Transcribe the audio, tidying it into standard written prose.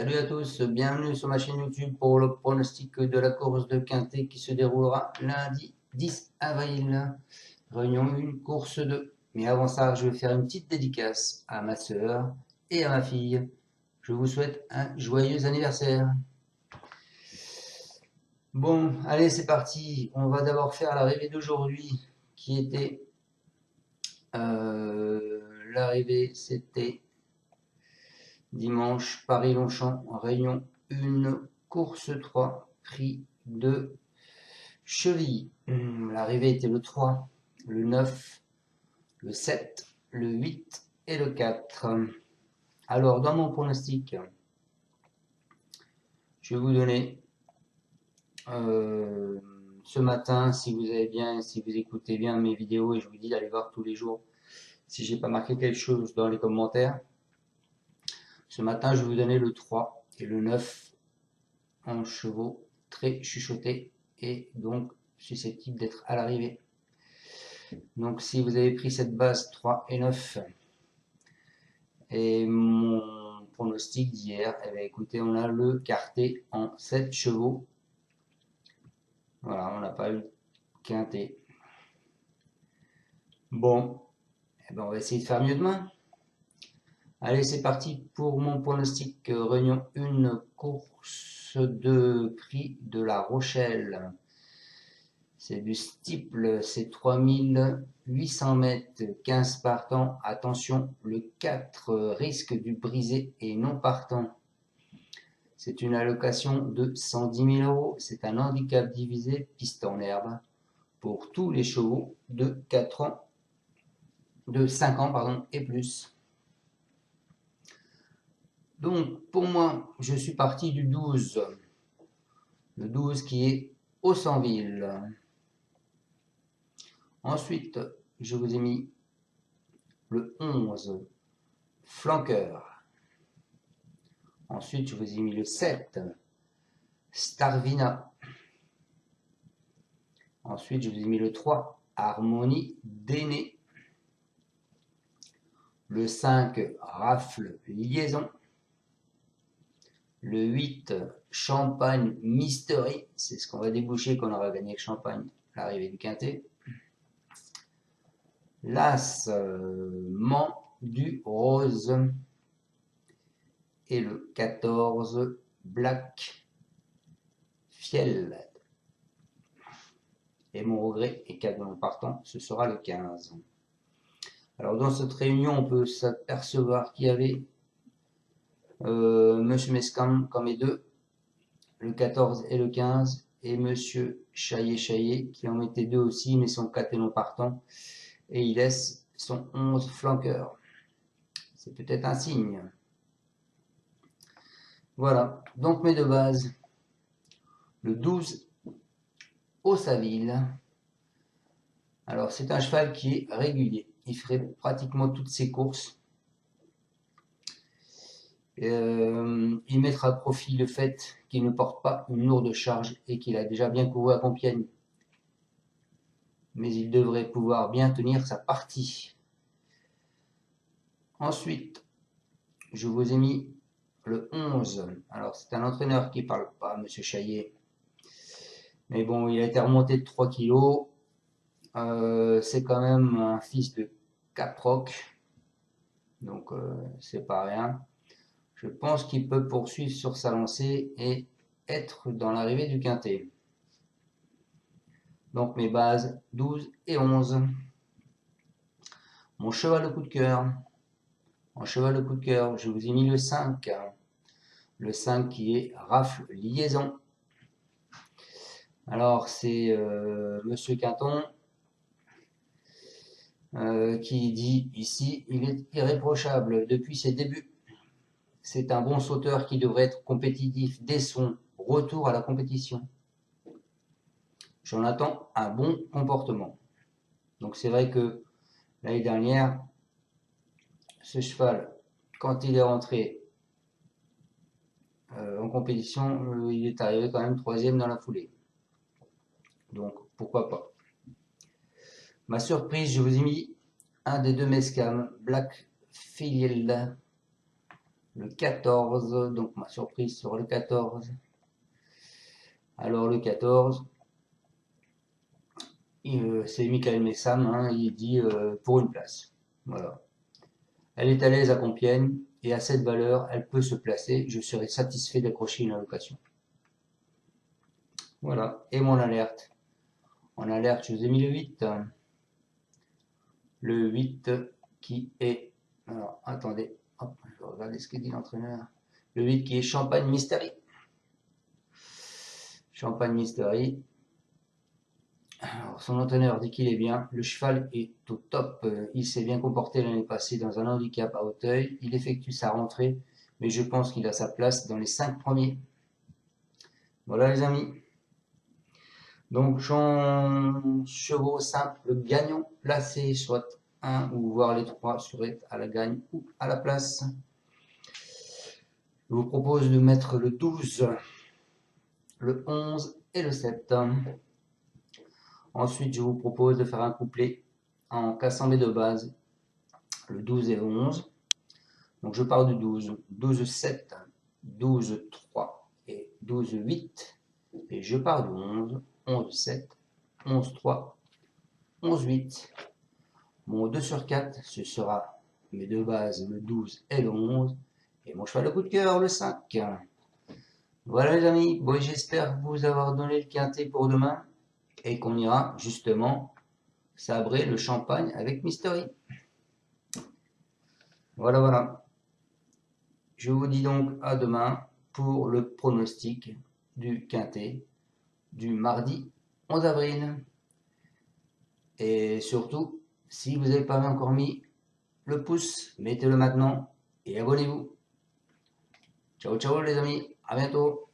Salut à tous, bienvenue sur ma chaîne YouTube pour le pronostic de la course de Quintet qui se déroulera lundi 10 avril. Réunion 1, course 2. Mais avant ça, je vais faire une petite dédicace à ma soeur et à ma fille. Je vous souhaite un joyeux anniversaire. Bon, allez, c'est parti. On va d'abord faire l'arrivée d'aujourd'hui qui était... l'arrivée, c'était dimanche, Paris-Longchamp, Réunion 1, course 3, prix de Chevilly. L'arrivée était le 3, le 9, le 7, le 8 et le 4. Alors, dans mon pronostic, je vais vous donner ce matin, si vous avez bien, si vous écoutez bien mes vidéos, et je vous dis d'aller voir tous les jours si j'ai pas marqué quelque chose dans les commentaires. Ce matin, je vais vous donner le 3 et le 9 en chevaux très chuchotés et donc susceptibles d'être à l'arrivée. Donc si vous avez pris cette base 3 et 9 et mon pronostic d'hier, eh bien, écoutez, on a le quartet en 7 chevaux. Voilà, on n'a pas eu quintet. Bon, eh bien, on va essayer de faire mieux demain. Allez, c'est parti pour mon pronostic Réunion 1, course de prix de La Rochelle. C'est du steeple, c'est 3800 mètres, 15 partants. Attention, le 4 risque du brisé et non partant. C'est une allocation de 110 000 €. C'est un handicap divisé piste en herbe pour tous les chevaux de 4 ans, de 5 ans pardon, et plus. Donc pour moi, je suis parti du 12. Le 12 qui est Haussonville. Ensuite, je vous ai mis le 11, Flanqueur. Ensuite, je vous ai mis le 7, Starvina. Ensuite, je vous ai mis le 3, Harmonie d'Aîné. Le 5, Rafle Liaison. Le 8, Champagne Mystery. C'est ce qu'on va déboucher quand on aura gagné avec Champagne, l'arrivée du quintet. L'As, Mans du Rose. Et le 14, Black Fiel. Et mon regret est qu'à mon partant, ce sera le 15. Alors dans cette réunion, on peut s'apercevoir qu'il y avait Monsieur Mescam comme les deux, le 14 et le 15, et Monsieur Chaillet qui en mettait deux aussi, mais son 4 et non partant, et il laisse son 11 flanqueur. C'est peut-être un signe. Voilà, donc mes deux bases. Le 12, Haussaville. Alors c'est un cheval qui est régulier. Il ferait pratiquement toutes ses courses. Il mettra à profit le fait qu'il ne porte pas une lourde charge et qu'il a déjà bien couru à Compiègne. Mais il devrait pouvoir bien tenir sa partie. Ensuite, je vous ai mis le 11. Alors c'est un entraîneur qui ne parle pas, Monsieur Chaillet. Mais bon, il a été remonté de 3 kilos. C'est quand même un fils de Caproc. Donc c'est pas rien. Je pense qu'il peut poursuivre sur sa lancée et être dans l'arrivée du quintet. Donc mes bases 12 et 11. Mon cheval de coup de cœur. En cheval de coup de cœur, je vous ai mis le 5. Le 5 qui est Rafle Liaison. Alors c'est Monsieur Quinton qui dit ici, il est irréprochable depuis ses débuts. C'est un bon sauteur qui devrait être compétitif dès son retour à la compétition. J'en attends un bon comportement. Donc c'est vrai que l'année dernière, ce cheval, quand il est rentré en compétition, il est arrivé quand même 3e dans la foulée. Donc pourquoi pas. Ma surprise, je vous ai mis un des deux Mescam, Black Field. le 14, donc ma surprise sur le 14. Alors le 14, c'est Michael Messam, hein, il dit pour une place. Voilà. Elle est à l'aise à Compiègne et à cette valeur, elle peut se placer. Je serai satisfait d'accrocher une allocation. Voilà. Et mon alerte. En alerte, je vous ai mis le 8. Le 8 qui est... Alors, attendez. Hop, je vais regarder ce que dit l'entraîneur. Le 8 qui est Champagne Mystery. Champagne Mystery. Alors, son entraîneur dit qu'il est bien. Le cheval est au top. Il s'est bien comporté l'année passée dans un handicap à Auteuil. Il effectue sa rentrée, mais je pense qu'il a sa place dans les 5 premiers. Voilà les amis. Donc, chevaux simples gagnants placés, soit 1 ou voire les 3 seraient à la gagne ou à la place. Je vous propose de mettre le 12, le 11 et le 7. Ensuite, je vous propose de faire un couplet en cassant les deux bases, le 12 et le 11. Donc je pars du 12, 12, 7, 12, 3 et 12, 8. Et je pars du 11, 11, 7, 11, 3, 11, 8. Mon 2 sur 4, ce sera mes deux bases, le 12 et le 11. Et mon cheval de coup de cœur, le 5. Voilà les amis, bon, j'espère vous avoir donné le quintet pour demain et qu'on ira justement sabrer le champagne avec Mystery. Voilà, voilà. Je vous dis donc à demain pour le pronostic du quintet du mardi 11 avril. Et surtout, si vous n'avez pas encore mis le pouce, mettez-le maintenant et abonnez-vous. Ciao, ciao les amis, à bientôt.